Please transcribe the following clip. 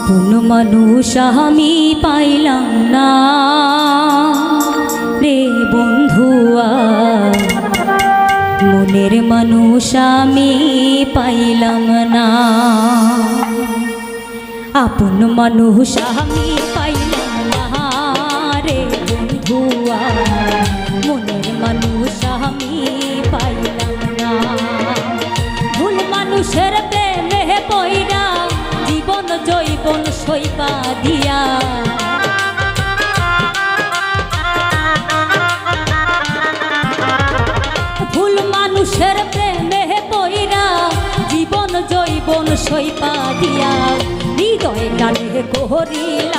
আপন মানুষ আমি পাইলাম না রে বন্ধুয়া, মনের মানুষ আমি পাইলাম না। আপন মানুষ আমি পাইলাম না রে বন্ধুয়া, মনের মানুষ আমি পাইলাম না। ভুল মানুষের প্রেমে পইরা জীবন জৈবন সইবা দিয়া, ভুল মানুষের প্রেমে পইরা জীবন জৈবন সইবা দিয়া, হৃদয় টানে করিলাম